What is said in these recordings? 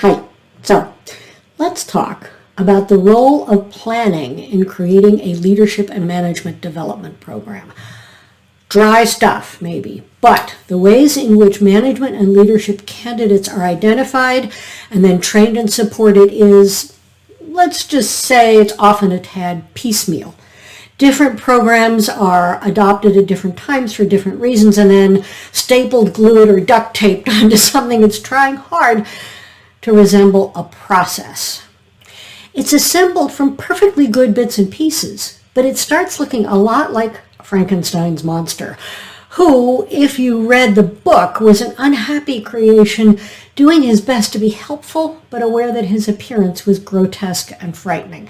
Hi. So, let's talk about the role of planning in creating a leadership and management development program. Dry stuff, maybe, but the ways in which management and leadership candidates are identified and then trained and supported is, let's just say, it's often a tad piecemeal. Different programs are adopted at different times for different reasons and then stapled, glued, or duct taped onto something that's trying hard to resemble a process. It's assembled from perfectly good bits and pieces, but it starts looking a lot like Frankenstein's monster, who, if you read the book, was an unhappy creation doing his best to be helpful, but aware that his appearance was grotesque and frightening.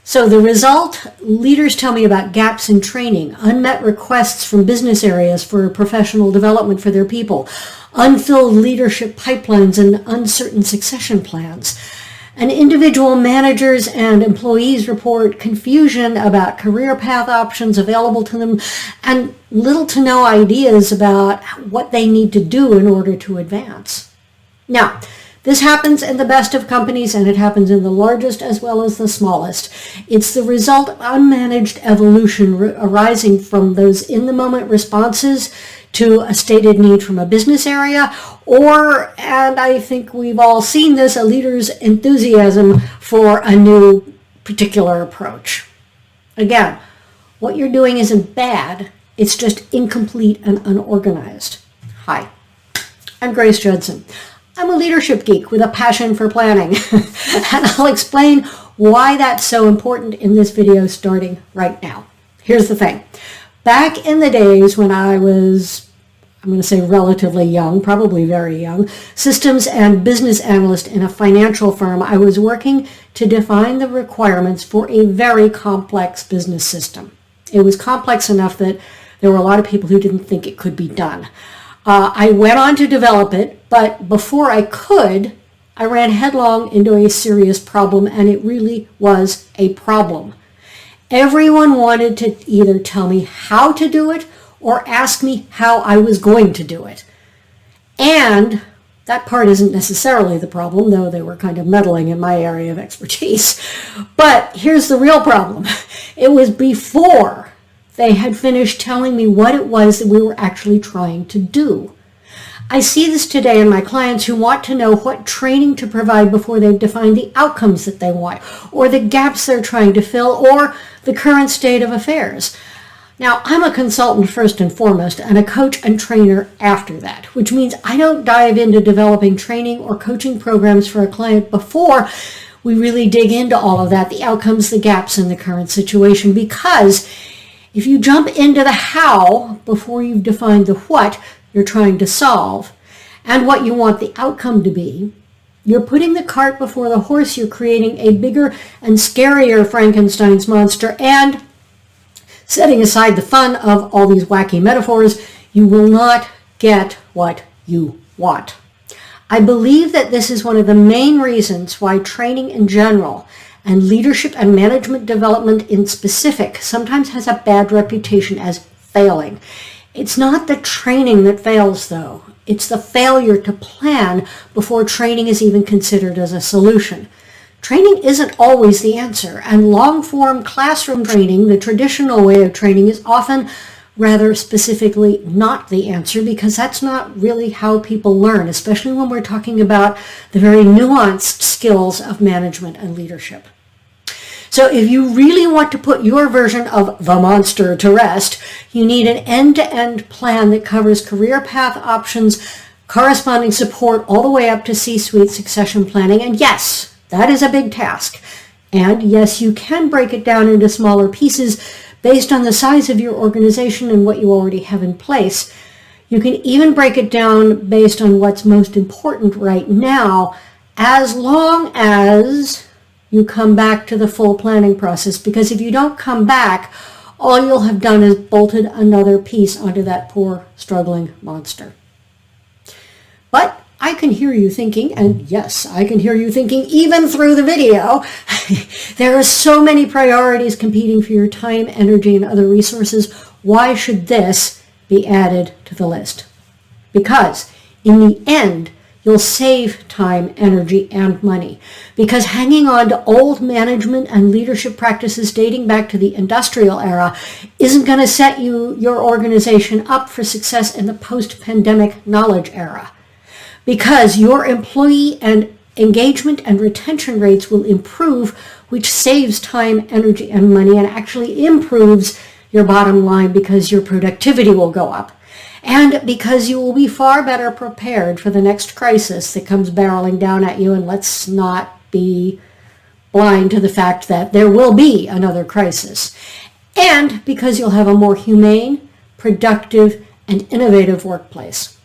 So the result, leaders tell me about gaps in training, unmet requests from business areas for professional development for their people, unfilled leadership pipelines and uncertain succession plans. And individual managers and employees report confusion about career path options available to them and little to no ideas about what they need to do in order to advance. Now, this happens in the best of companies, and it happens in the largest as well as the smallest. It's the result of unmanaged evolution arising from those in-the-moment responses to a stated need from a business area, or, and I think we've all seen this, a leader's enthusiasm for a new particular approach. Again, what you're doing isn't bad, it's just incomplete and unorganized. Hi, I'm Grace Judson. I'm a leadership geek with a passion for planning, and I'll explain why that's so important in this video starting right now. Here's the thing. Back in the days when I was, I'm going to say relatively young, probably very young, systems and business analyst in a financial firm, I was working to define the requirements for a very complex business system. It was complex enough that there were a lot of people who didn't think it could be done. I went on to develop it, but before I could, I ran headlong into a serious problem, and it really was a problem. Everyone wanted to either tell me how to do it or ask me how I was going to do it. And that part isn't necessarily the problem, though they were kind of meddling in my area of expertise. But here's the real problem. It was before they had finished telling me what it was that we were actually trying to do. I see this today in my clients who want to know what training to provide before they've defined the outcomes that they want, or the gaps they're trying to fill, or the current state of affairs. Now, I'm a consultant first and foremost, and a coach and trainer after that, which means I don't dive into developing training or coaching programs for a client before we really dig into all of that, the outcomes, the gaps, and the current situation, because if you jump into the how before you've defined the what you're trying to solve and what you want the outcome to be, you're putting the cart before the horse. You're creating a bigger and scarier Frankenstein's monster, and setting aside the fun of all these wacky metaphors, you will not get what you want. I believe that this is one of the main reasons why training in general and leadership and management development in specific sometimes has a bad reputation as failing. It's not the training that fails, though. It's the failure to plan before training is even considered as a solution. Training isn't always the answer, and long-form classroom training, the traditional way of training, is often rather specifically not the answer, because that's not really how people learn, especially when we're talking about the very nuanced skills of management and leadership. So if you really want to put your version of the monster to rest, you need an end-to-end plan that covers career path options, corresponding support all the way up to C-suite succession planning. And yes, that is a big task. And yes, you can break it down into smaller pieces based on the size of your organization and what you already have in place. You can even break it down based on what's most important right now, as long as you come back to the full planning process, because if you don't come back, all you'll have done is bolted another piece onto that poor, struggling monster. But I can hear you thinking, and yes, I can hear you thinking even through the video, there are so many priorities competing for your time, energy, and other resources. Why should this be added to the list? Because in the end, you'll save time, energy, and money. Because hanging on to old management and leadership practices dating back to the industrial era isn't going to set your organization up for success in the post-pandemic knowledge era. Because your employee and engagement and retention rates will improve, which saves time, energy, and money, and actually improves your bottom line because your productivity will go up. And because you will be far better prepared for the next crisis that comes barreling down at you. And let's not be blind to the fact that there will be another crisis. And because you'll have a more humane, productive, and innovative workplace.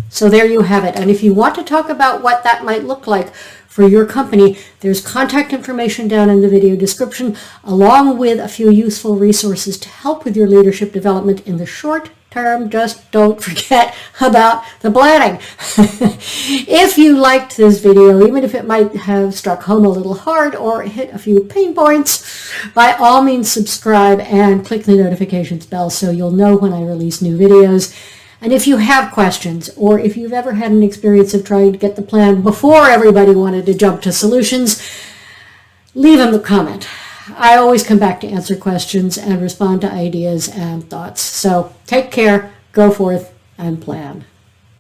So there you have it. And if you want to talk about what that might look like for your company, there's contact information down in the video description, along with a few useful resources to help with your leadership development in the short term. Just don't forget about the planning. If you liked this video, even if it might have struck home a little hard or hit a few pain points, by all means subscribe and click the notifications bell so you'll know when I release new videos. And if you have questions, or if you've ever had an experience of trying to get the plan before everybody wanted to jump to solutions, leave them a comment. I always come back to answer questions and respond to ideas and thoughts. So take care, go forth, and plan.